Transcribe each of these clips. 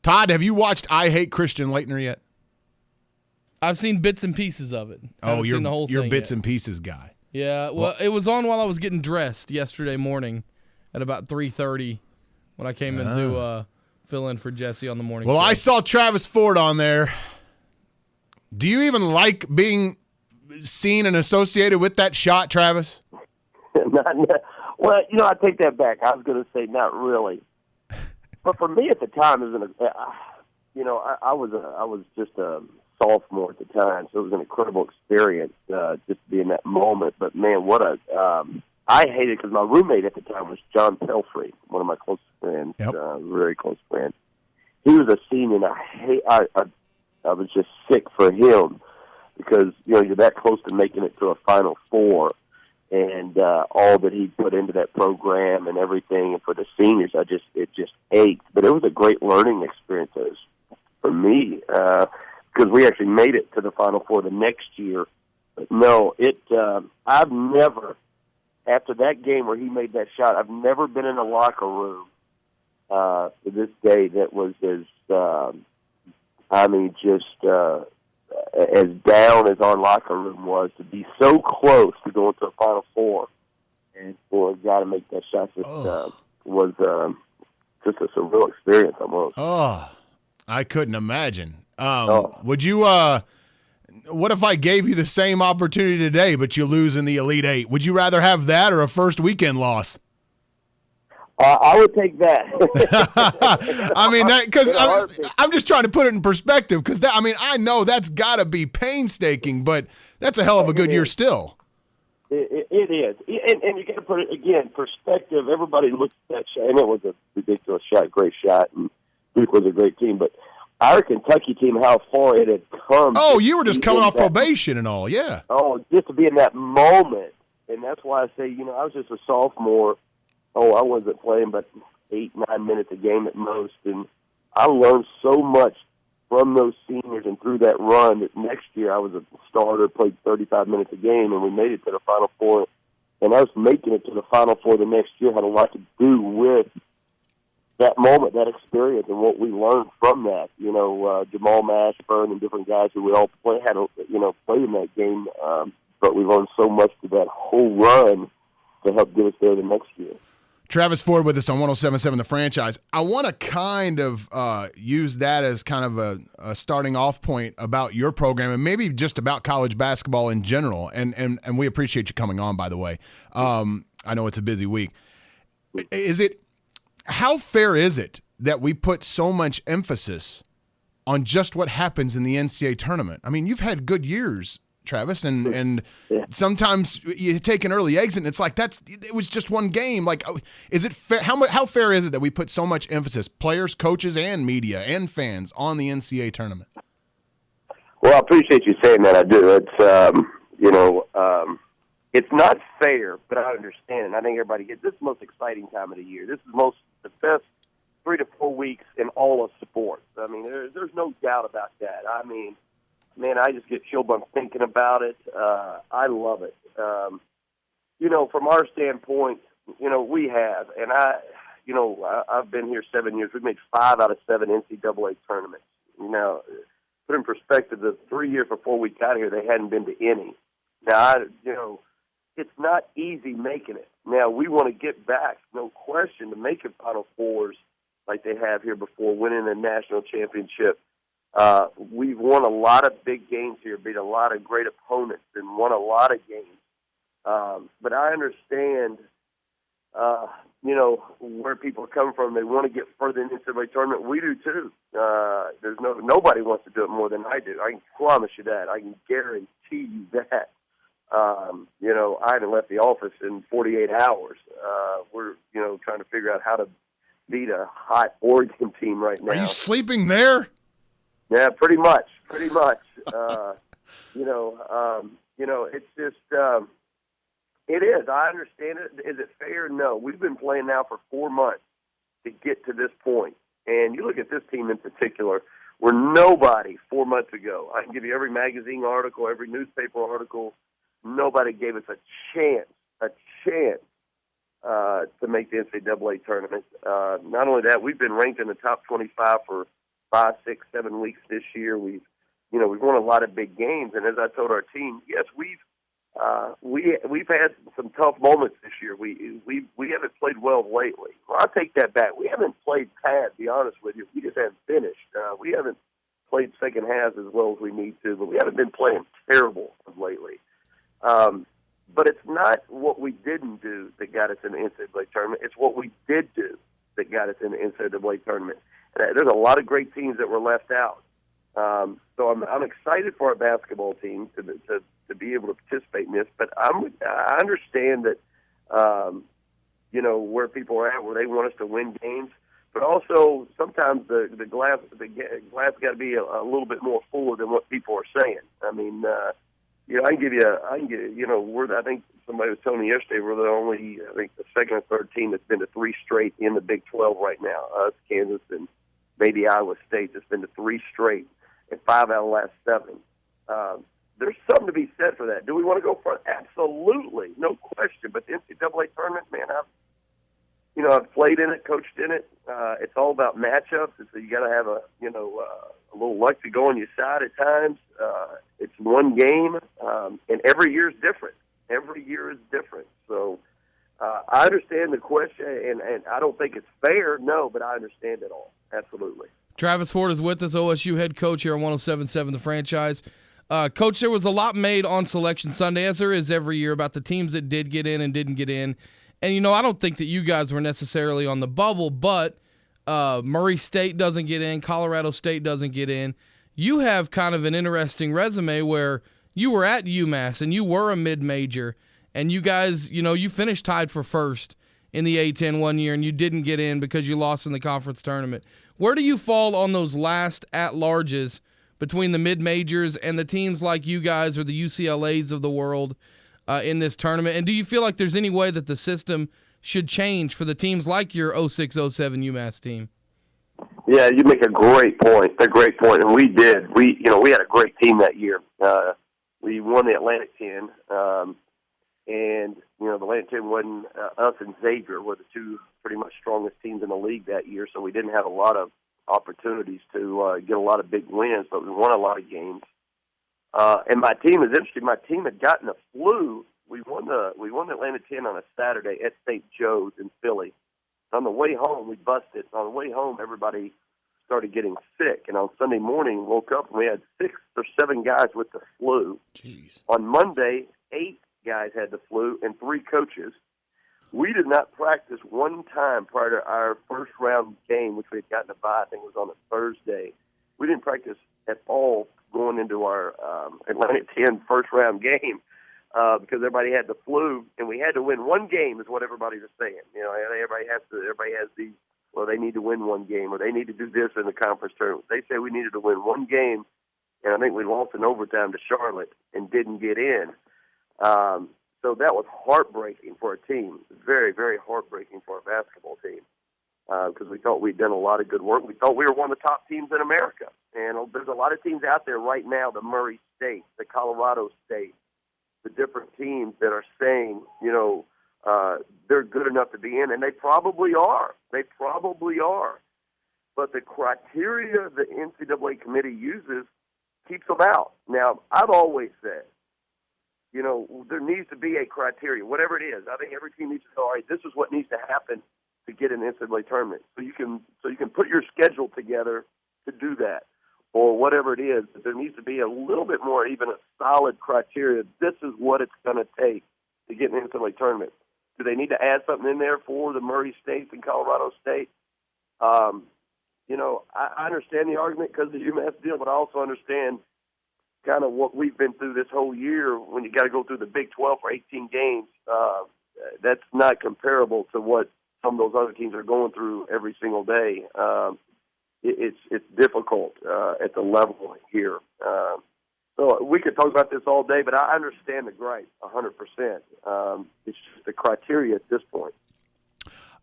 Todd, have you watched I Hate Christian Laettner yet? I've seen bits and pieces of it. You're the whole thing bits yet. and pieces guy. Yeah, well, it was on while I was getting dressed yesterday morning at about 3:30 when I came in to fill in for Jesse on the morning show. I saw Travis Ford on there. Do you even like being seen and associated with that shot, Travis? Well, I take that back. I was going to say not really. But for me at the time, I was just a sophomore at the time, so it was an incredible experience just to be in that moment. But man, I hated it because my roommate at the time was John Pelfrey, one of my close friends, very close friend. He was a senior, and I was just sick for him because you're that close to making it to a Final Four, and all that he put into that program and everything, and for the seniors, it just ached. But it was a great learning experience for me because we actually made it to the Final Four the next year. But no, I've never, after that game where he made that shot, I've never been in a locker room to this day that was as down as our locker room was, to be so close to going to a Final Four and for a guy to make that shot was just a surreal experience almost. Oh, I couldn't imagine. Would you what if I gave you the same opportunity today, but you lose in the Elite Eight? Would you rather have that or a first weekend loss? I would take that. I mean, because I'm just trying to put it in perspective. Because I know that's got to be painstaking, but that's a hell of a good year still. It is, and you got to put it again perspective. Everybody looks at that shot, and it was a ridiculous shot, great shot, and Duke was a great team. But our Kentucky team, how far it had come. Oh, you were just coming off probation and all, yeah. Oh, just to be in that moment, and that's why I say, I was just a sophomore. I wasn't playing but 8-9 minutes a game at most, and I learned so much from those seniors and through that run that next year I was a starter, played 35 minutes a game, and we made it to the Final Four. And us making it to the Final Four the next year had a lot to do with that moment, that experience, and what we learned from that. Jamal Mashburn and different guys who we all played in that game, but we learned so much through that whole run to help get us there the next year. Travis Ford with us on 107.7 The Franchise. I want to kind of use that as kind of a starting off point about your program and maybe just about college basketball in general. And we appreciate you coming on, by the way. I know it's a busy week. How fair is it that we put so much emphasis on just what happens in the NCAA tournament? I mean, you've had good years, Travis, and sometimes you take an early exit and it's like it was just one game. Like, is it fair? How fair is it that we put so much emphasis, players, coaches, and media and fans, on the NCAA tournament? Well, I appreciate you saying that. I do. It's not fair, but I understand it. I think everybody gets this is the most exciting time of the year. This is the best 3 to 4 weeks in all of sports. I mean, there's no doubt about that. I mean, man, I just get chill bumps thinking about it. I love it. From our standpoint, we have, and I've been here 7 years. We've made 5 out of 7 NCAA tournaments. Put in perspective, the 3 years before we got here, they hadn't been to any. Now, it's not easy making it. Now, we want to get back, no question, to making Final Fours like they have here before, winning a national championship. We've won a lot of big games here, beat a lot of great opponents, and won a lot of games. But I understand, where people are coming from. They want to get further into the NCAA tournament. We do too. Nobody wants to do it more than I do. I can promise you that. I can guarantee you that. I haven't left the office in 48 hours. We're trying to figure out how to beat a hot Oregon team right now. Are you sleeping there? Yeah, pretty much. It's just, it is. I understand it. Is it fair? No. We've been playing now for 4 months to get to this point. And you look at this team in particular, where nobody 4 months ago, I can give you every magazine article, every newspaper article, nobody gave us a chance to make the NCAA tournament. Not only that, we've been ranked in the top 25 for 5, 6, 7 weeks this year. We've won a lot of big games, and as I told our team, yes, we've had some tough moments this year. We haven't played well lately. Well, I take that back. We haven't played bad, to be honest with you. We just haven't finished. We haven't played second halves as well as we need to, but we haven't been playing terrible lately. But it's not what we didn't do that got us in the NCAA tournament. It's what we did do that got us in the NCAA tournament. And there's a lot of great teams that were left out. So I'm excited for our basketball team to be able to participate in this. But I understand that where people are at, where they want us to win games. But also sometimes the glass got to be a little bit more fuller than what people are saying. I mean, I can give you, I think somebody was telling me yesterday we're the only, the second or third team that's been to 3 straight in the Big 12 right now. Us, Kansas, and maybe Iowa State that's been to 3 straight and 5 out of the last 7. There's something to be said for that. Do we want to go for it? Absolutely, no question. But the NCAA tournament, man, I've played in it, coached in it. It's all about matchups. So you got to have a little luck to go on your side at times. It's one game, and every year is different. Every year is different. So I understand the question, and I don't think it's fair, no, but I understand it all. Absolutely. Travis Ford is with us, OSU head coach here on 107.7 The Franchise. Coach, there was a lot made on Selection Sunday, as there is every year, about the teams that did get in and didn't get in. And, I don't think that you guys were necessarily on the bubble, but Murray State doesn't get in, Colorado State doesn't get in. You have kind of an interesting resume where you were at UMass and you were a mid-major, and you guys, you finished tied for first in the A-10 one year, and you didn't get in because you lost in the conference tournament. Where do you fall on those last at-larges between the mid-majors and the teams like you guys or the UCLAs of the world in this tournament? And do you feel like there's any way that the system should change for the teams like your 06-07 UMass team? Yeah, you make a great point. A great point, and we did. We had a great team that year. We won the Atlantic 10, and the Atlantic 10 wasn't us and Xavier were the 2 pretty much strongest teams in the league that year. So we didn't have a lot of opportunities to get a lot of big wins, but we won a lot of games. And my team is interesting. My team had gotten a flu. We won the Atlantic 10 on a Saturday at St. Joe's in Philly. On the way home, we busted. On the way home, everybody started getting sick. And on Sunday morning, woke up and we had 6 or 7 guys with the flu. Jeez. On Monday, 8 guys had the flu and 3 coaches. We did not practice one time prior to our first round game, which we had gotten a bye. I think it was on a Thursday. We didn't practice at all going into our Atlantic 10 first round game because everybody had the flu, and we had to win one game, is what everybody's saying. Everybody has these. Well, they need to win one game, or they need to do this in the conference tournament. They say we needed to win one game, and I think we lost in overtime to Charlotte and didn't get in. So that was heartbreaking for our team. Very, very heartbreaking for our basketball team because we thought we'd done a lot of good work. We thought we were one of the top teams in America. And there's a lot of teams out there right now, the Murray State, the Colorado State, the different teams that are saying, they're good enough to be in, and they probably are. They probably are. But the criteria the NCAA committee uses keeps them out. Now, I've always said, there needs to be a criteria, whatever it is. I think every team needs to know, all right, this is what needs to happen to get in the NCAA tournament. So you can put your schedule together to do that, or whatever it is. But there needs to be a little bit more, even a solid criteria. This is what it's going to take to get in the NCAA tournament. Do they need to add something in there for the Murray State and Colorado State? I understand the argument because of the UMass deal, but I also understand kind of what we've been through this whole year when you got to go through the Big 12 for 18 games. That's not comparable to what some of those other teams are going through every single day. It's difficult at the level here. So we could talk about this all day, but I understand the gripe 100%. It's just the criteria at this point.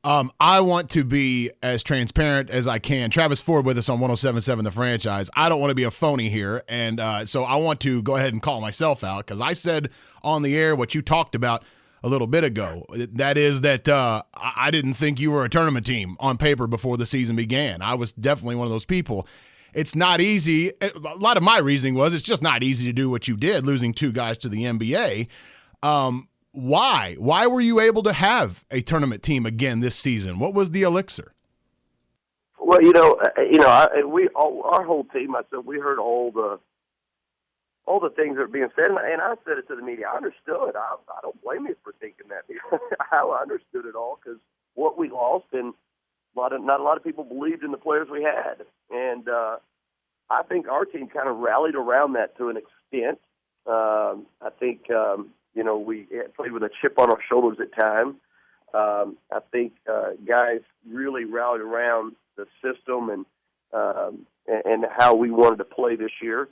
I want to be as transparent as I can. Travis Ford with us on 107.7 The Franchise. I don't want to be a phony here, and so I want to go ahead and call myself out because I said on the air what you talked about a little bit ago. That is that I didn't think you were a tournament team on paper before the season began. I was definitely one of those people. it's not easy. A lot of my reasoning was it's just not easy to do what you did, losing 2 guys to the NBA. Why? Why were you able to have a tournament team again this season? What was the elixir? Well, our whole team. I said we heard all the things that are being said, and I said it to the media. I understood. I don't blame you for thinking that. I understood it all because what we lost, and not a lot of people believed in the players we had, and I think our team kind of rallied around that to an extent. I think we played with a chip on our shoulders at times. I think guys really rallied around the system and how we wanted to play this year.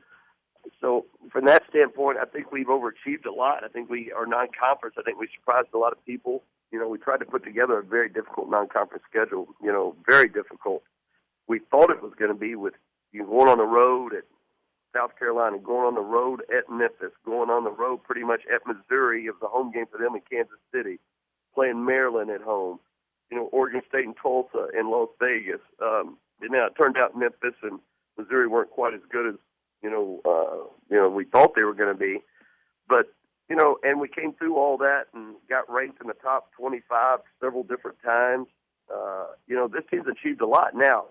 So from that standpoint, I think we've overachieved a lot. I think our non-conference, I think we surprised a lot of people. We tried to put together a very difficult non-conference schedule, very difficult. We thought it was going to be with going on the road at South Carolina, going on the road at Memphis, going on the road pretty much at Missouri. It was a home game for them in Kansas City, playing Maryland at home, Oregon State and Tulsa and Las Vegas. It turned out Memphis and Missouri weren't quite as good as we thought they were going to be. But, and we came through all that and got ranked in the top 25 several different times. This team's achieved a lot. Now,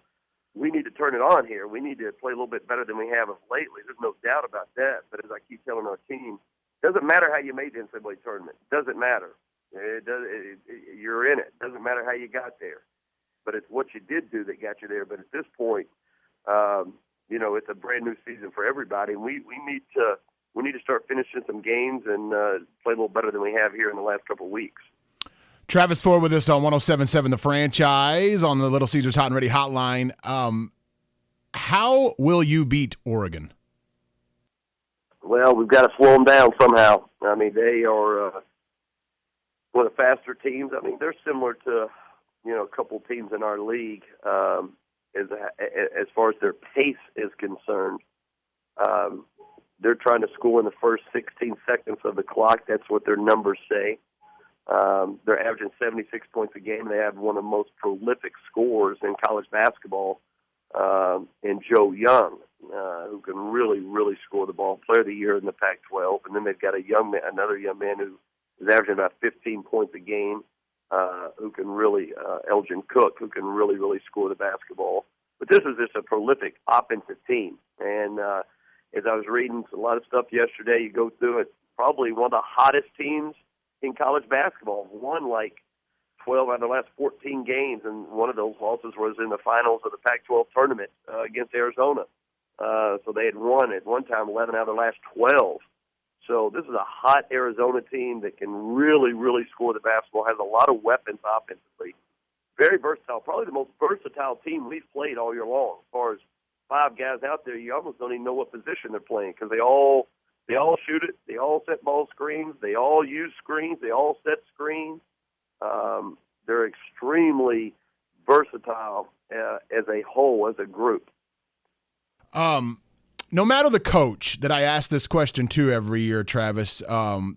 we need to turn it on here. We need to play a little bit better than we have of lately. There's no doubt about that. But as I keep telling our team, it doesn't matter how you made the NCAA tournament. It doesn't matter. You're in it. It doesn't matter how you got there. But it's what you did do that got you there. But at this point, it's a brand new season for everybody. And we need to start finishing some games and play a little better than we have here in the last couple of weeks. Travis Ford with us on 107.7 The Franchise on the Little Caesars Hot and Ready Hotline. How will you beat Oregon? Well, we've got to slow them down somehow. I mean, they are one of the faster teams. I mean, they're similar to, a couple teams in our league as far as their pace is concerned. They're trying to score in the first 16 seconds of the clock. That's what their numbers say. They're averaging 76 points a game. They have one of the most prolific scorers in college basketball in Joe Young, who can really, really score the ball. Player of the year in the Pac-12. And then they've got another young man who is averaging about 15 points a game, who can really, Elgin Cook, who can really, really score the basketball. But this is just a prolific offensive team. And as I was reading a lot of stuff yesterday, you go through it, probably one of the hottest teams in college basketball. Won like 12 out of the last 14 games, and one of those losses was in the finals of the Pac-12 tournament against Arizona. So they had won at one time 11 out of the last 12. So this is a hot Arizona team that can really, really score the basketball, has a lot of weapons offensively. Very versatile, probably the most versatile team we've played all year long. As far as 5 guys out there, you almost don't even know what position they're playing because they all shoot it. They all set ball screens. They all use screens. They all set screens. They're extremely versatile as a whole, as a group. No matter the coach that I ask this question to every year, Travis,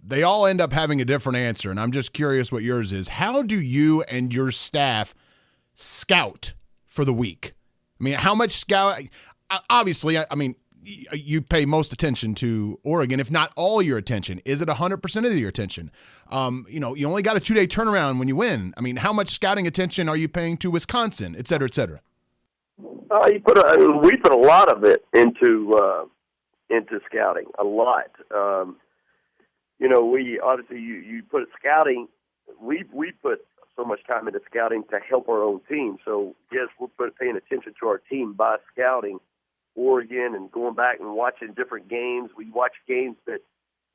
they all end up having a different answer, and I'm just curious what yours is. How do you and your staff scout for the week? I mean, how much scout? Obviously, I mean, you pay most attention to Oregon, if not all your attention. Is it 100% of your attention? You only got a 2-day turnaround when you win. I mean, how much scouting attention are you paying to Wisconsin, et cetera, et cetera? We put a lot of it into scouting, a lot. We obviously you put scouting. We put so much time into scouting to help our own team. So yes, we're paying attention to our team by scouting Oregon and going back and watching different games. We watch games that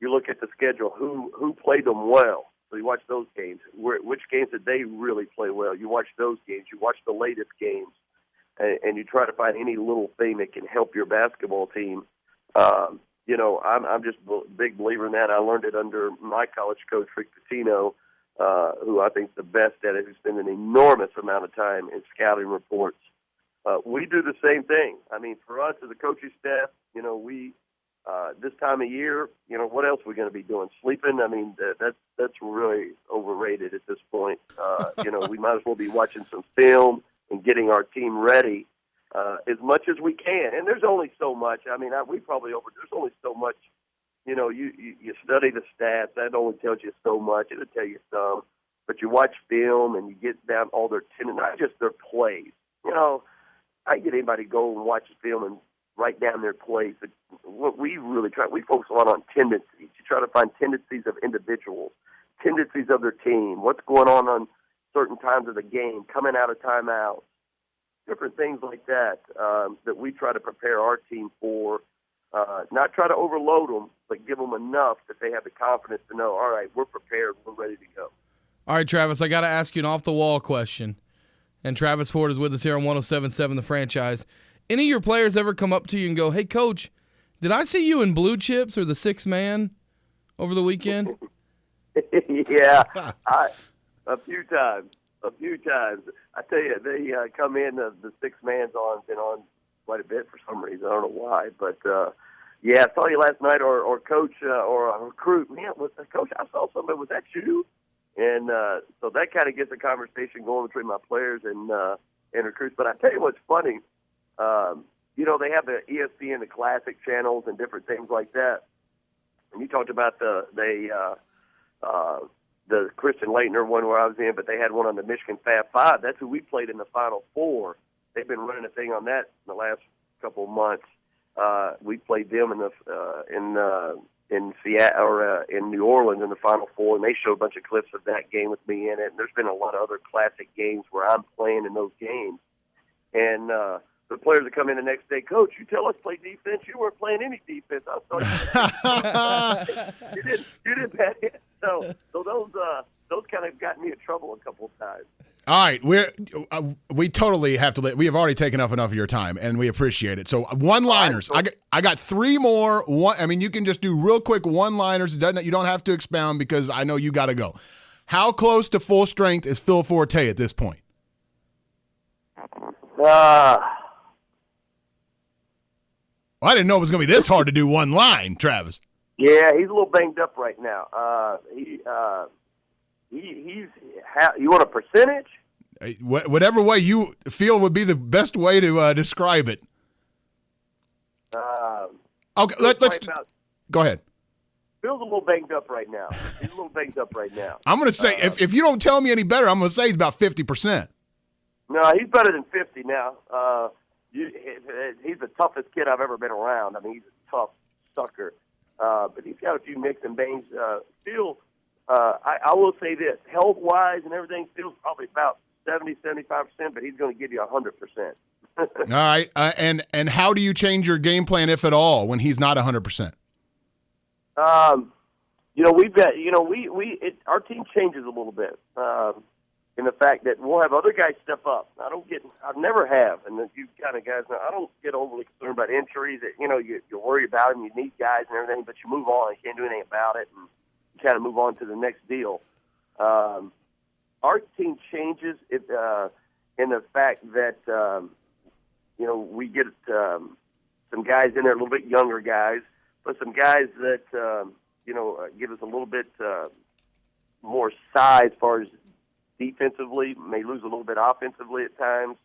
you look at the schedule, who played them well. So you watch those games. Which games did they really play well? You watch those games. You watch the latest games, and you try to find any little thing that can help your basketball team. I'm just a big believer in that. I learned it under my college coach, Rick Pitino, who I think is the best at it, who spent an enormous amount of time in scouting reports. We do the same thing. I mean, for us as a coaching staff, we this time of year, what else are we going to be doing? Sleeping? I mean, that's really overrated at this point. We might as well be watching some film and getting our team ready. as much as we can. And there's only so much. I mean, there's only so much. You know, you study the stats. That only tells you so much. It'll tell you some. But you watch film and you get down all their not just their plays. You know, I get anybody to go and watch film and write down their plays. But what we really we focus a lot on tendencies. You try to find tendencies of individuals, tendencies of their team, what's going on certain times of the game, coming out of timeout, different things like that that we try to prepare our team for. Not try to overload them, but give them enough that they have the confidence to know, all right, we're prepared, we're ready to go. All right, Travis, I got to ask you an off-the-wall question. And Travis Ford is with us here on 107.7 The Franchise. Any of your players ever come up to you and go, hey, Coach, did I see you in Blue Chips or the Sixth Man over the weekend? Yeah, a few times. I tell you, they come in, the Sixth Man's been on quite a bit for some reason. I don't know why. But, yeah, I saw you last night, or Coach, or a recruit. Man, Coach, I saw somebody. Was that you? And so that kind of gets a conversation going between my players and recruits. But I tell you what's funny, you know, they have the ESPN, the classic channels and different things like that. And you talked about the Christian Laettner one where I was in, but they had one on the Michigan Fab Five. That's who we played in the Final Four. They've been running a thing on that in the last couple of months. We played them in Seattle or in New Orleans in the Final Four, and they showed a bunch of clips of that game with me in it. And there's been a lot of other classic games where I'm playing in those games. And the players that come in the next day, Coach, you tell us to play defense. You weren't playing any defense. I thought you didn't bet it. So those kind of got me in trouble a couple of times. All right, we totally have to. We have already taken up enough of your time, and we appreciate it. So one-liners. I got three more. I mean, you can just do real quick one-liners. You don't have to expound because I know you got to go. How close to full strength is Phil Forte at this point? Well, I didn't know it was going to be this hard to do one line, Travis. Yeah, he's a little banged up right now. You want a percentage? Whatever way you feel would be the best way to describe it. Okay, let's go ahead. Phil's a little banged up right now. I'm going to say, if you don't tell me any better, I'm going to say he's about 50%. No, he's better than 50 now. He's the toughest kid I've ever been around. I mean, he's a tough sucker. But he's got a few nicks and bangs. Phil, I will say this, health-wise and everything, Phil's probably about 70, 75%, but he's going to give you 100%. All right. And how do you change your game plan, if at all, when he's not 100%? We've got, our team changes a little bit in the fact that we'll have other guys step up. I never have, and you kind of guys know, I don't get overly concerned about injuries. That you worry about them, you need guys and everything, but you move on. You can't do anything about it, and you kind of move on to the next deal. Our team changes in the fact that we get some guys in there, a little bit younger guys, but some guys that give us a little bit more size as far as defensively, may lose a little bit offensively at times.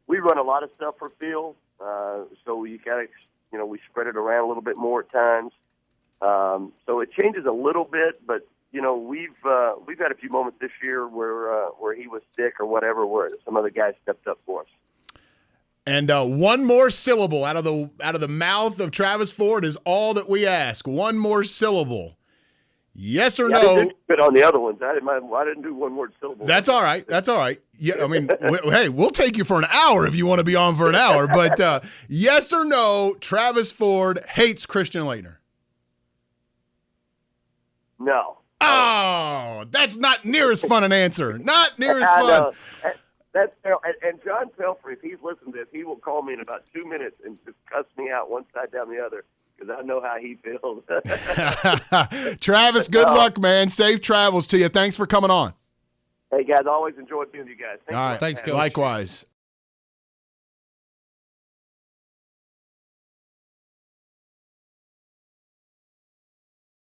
We run a lot of stuff for Phil, so you got to, we spread it around a little bit more at times. So it changes a little bit, but we've had a few moments this year where he was sick or whatever, where some other guys stepped up for us. And one more syllable out of the mouth of Travis Ford is all that we ask. One more syllable. Yes or no? I didn't do it on the other ones. I didn't do one word syllable. That's all right. Yeah, I mean, hey, we'll take you for an hour if you want to be on for an hour. But yes or no, Travis Ford hates Christian Laettner. No. Oh, that's not near as fun an answer. Not near as fun. That's and John Pelfrey, if he's listening to this, he will call me in about 2 minutes and just cuss me out one side down the other because I know how he feels. Travis, good luck, man. Safe travels to you. Thanks for coming on. Hey, guys, always enjoyed being with you guys. All right. Thanks, Coach. Likewise.